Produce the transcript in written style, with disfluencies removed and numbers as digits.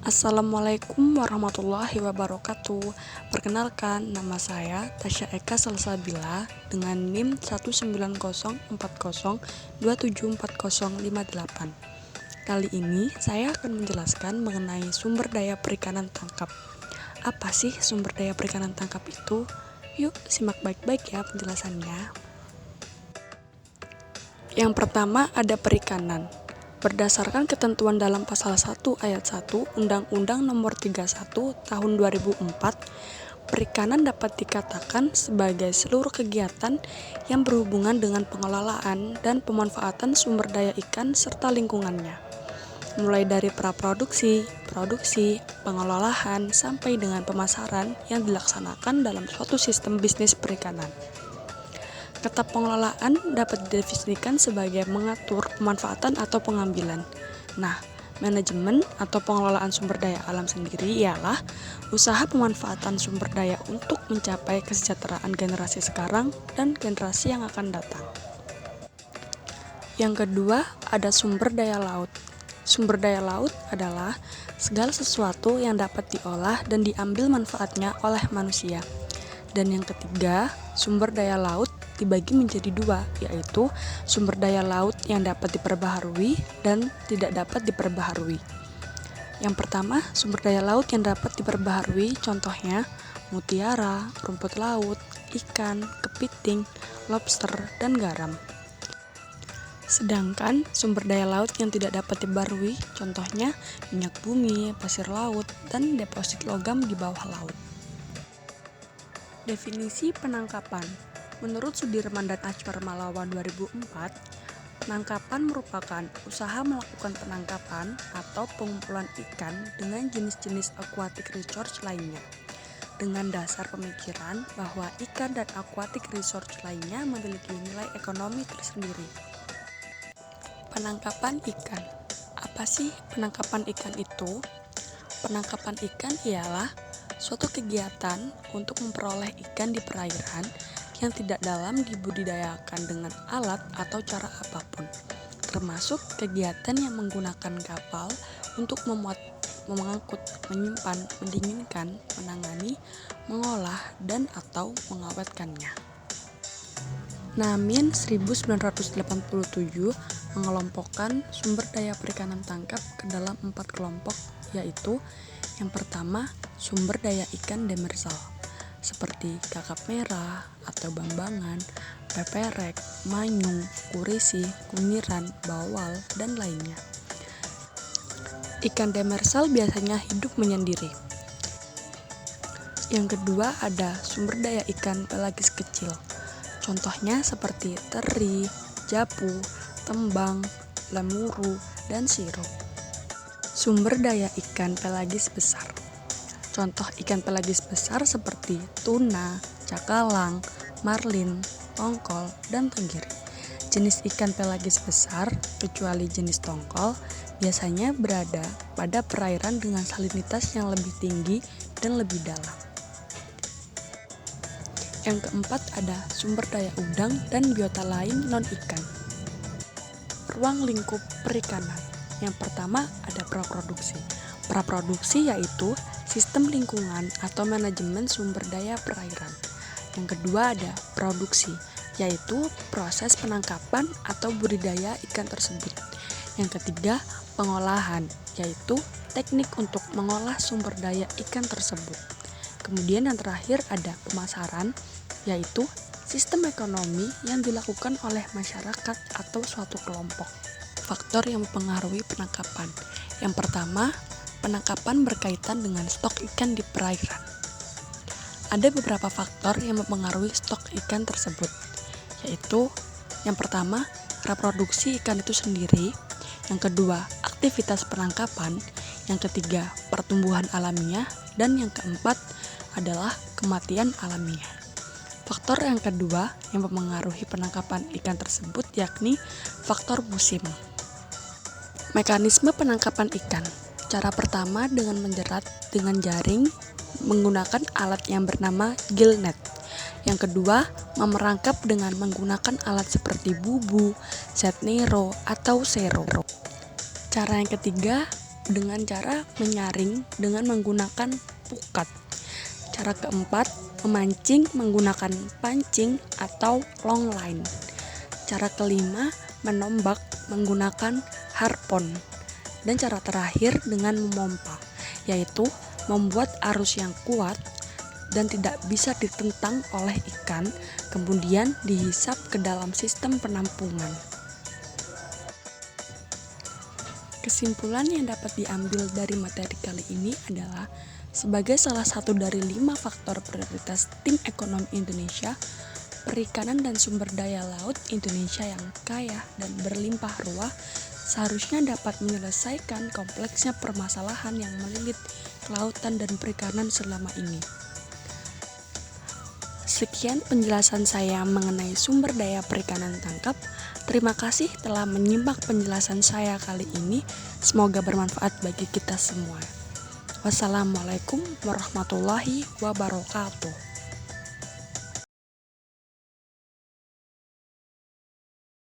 Assalamualaikum warahmatullahi wabarakatuh. Perkenalkan, nama saya Tasya Eka Salsabila dengan NIM 19040274058. Kali ini saya akan menjelaskan mengenai sumber daya perikanan tangkap. Apa sih sumber daya perikanan tangkap itu? Yuk simak baik-baik ya penjelasannya. Yang pertama ada perikanan. Berdasarkan ketentuan dalam pasal 1 ayat 1 Undang-Undang Nomor 31 Tahun 2004, perikanan dapat dikatakan sebagai seluruh kegiatan yang berhubungan dengan pengelolaan dan pemanfaatan sumber daya ikan serta lingkungannya. Mulai dari praproduksi, produksi, pengelolaan, sampai dengan pemasaran yang dilaksanakan dalam suatu sistem bisnis perikanan. Kata pengelolaan dapat didefinisikan sebagai mengatur pemanfaatan atau pengambilan. Nah, manajemen atau pengelolaan sumber daya alam sendiri ialah usaha pemanfaatan sumber daya untuk mencapai kesejahteraan generasi sekarang dan generasi yang akan datang. Yang kedua, ada sumber daya laut. Sumber daya laut adalah segala sesuatu yang dapat diolah dan diambil manfaatnya oleh manusia. Dan yang ketiga, sumber daya laut dibagi menjadi dua, yaitu sumber daya laut yang dapat diperbaharui dan tidak dapat diperbaharui. Yang pertama, sumber daya laut yang dapat diperbaharui, contohnya mutiara, rumput laut, ikan, kepiting, lobster, dan garam. Sedangkan sumber daya laut yang tidak dapat diperbaharui, contohnya minyak bumi, pasir laut, dan deposit logam di bawah laut. Definisi penangkapan. Menurut Sudirman dan Achmar Malawa 2004, penangkapan merupakan usaha melakukan penangkapan atau pengumpulan ikan dengan jenis-jenis aquatic resource lainnya, dengan dasar pemikiran bahwa ikan dan aquatic resource lainnya memiliki nilai ekonomi tersendiri. Penangkapan ikan. Apa sih penangkapan ikan itu? Penangkapan ikan ialah suatu kegiatan untuk memperoleh ikan di perairan yang tidak dalam dibudidayakan dengan alat atau cara apapun, termasuk kegiatan yang menggunakan kapal untuk mengangkut, menyimpan, mendinginkan, menangani, mengolah, dan atau mengawetkannya. Namin 1987 mengelompokkan sumber daya perikanan tangkap ke dalam 4 kelompok, yaitu yang pertama, sumber daya ikan demersal, seperti kakap merah atau bambangan, peperek, manyung, kurisi, kunyiran, bawal, dan lainnya. Ikan demersal biasanya hidup menyendiri. Yang kedua ada sumber daya ikan pelagis kecil. Contohnya seperti teri, japu, tembang, lemuru, dan sirop. Sumber daya ikan pelagis besar. Contoh ikan pelagis besar seperti tuna, cakalang, marlin, tongkol, dan tenggiri. Jenis ikan pelagis besar, kecuali jenis tongkol, biasanya berada pada perairan dengan salinitas yang lebih tinggi dan lebih dalam. Yang keempat ada sumber daya udang dan biota lain non-ikan. Ruang lingkup perikanan. Yang pertama ada praproduksi. Praproduksi yaitu sistem lingkungan atau manajemen sumber daya perairan. Yang kedua ada produksi, yaitu proses penangkapan atau budidaya ikan tersebut. Yang ketiga pengolahan, yaitu teknik untuk mengolah sumber daya ikan tersebut. Kemudian yang terakhir ada pemasaran, yaitu sistem ekonomi yang dilakukan oleh masyarakat atau suatu kelompok. Faktor yang mempengaruhi penangkapan. Yang pertama, penangkapan berkaitan dengan stok ikan di perairan. Ada beberapa faktor yang mempengaruhi stok ikan tersebut, yaitu yang pertama, reproduksi ikan itu sendiri. Yang kedua, aktivitas penangkapan. Yang ketiga, pertumbuhan alamiah. Dan yang keempat adalah kematian alamiah. Faktor yang kedua yang mempengaruhi penangkapan ikan tersebut yakni faktor musim. Mekanisme penangkapan ikan. Cara pertama dengan menjerat dengan jaring menggunakan alat yang bernama gill net. Yang kedua, memerangkap dengan menggunakan alat seperti bubu, set nero, atau sero. Cara yang ketiga dengan cara menyaring dengan menggunakan pukat. Cara keempat, memancing menggunakan pancing atau long line. Cara kelima, menombak menggunakan harpon. Dan cara terakhir dengan memompa, yaitu membuat arus yang kuat dan tidak bisa ditentang oleh ikan, kemudian dihisap ke dalam sistem penampungan. Kesimpulan yang dapat diambil dari materi kali ini adalah sebagai salah satu dari 5 faktor prioritas tim ekonomi Indonesia, perikanan dan sumber daya laut Indonesia yang kaya dan berlimpah ruah seharusnya dapat menyelesaikan kompleksnya permasalahan yang melilit kelautan dan perikanan selama ini. Sekian penjelasan saya mengenai sumber daya perikanan tangkap. Terima kasih telah menyimak penjelasan saya kali ini. Semoga bermanfaat bagi kita semua. Wassalamualaikum warahmatullahi wabarakatuh.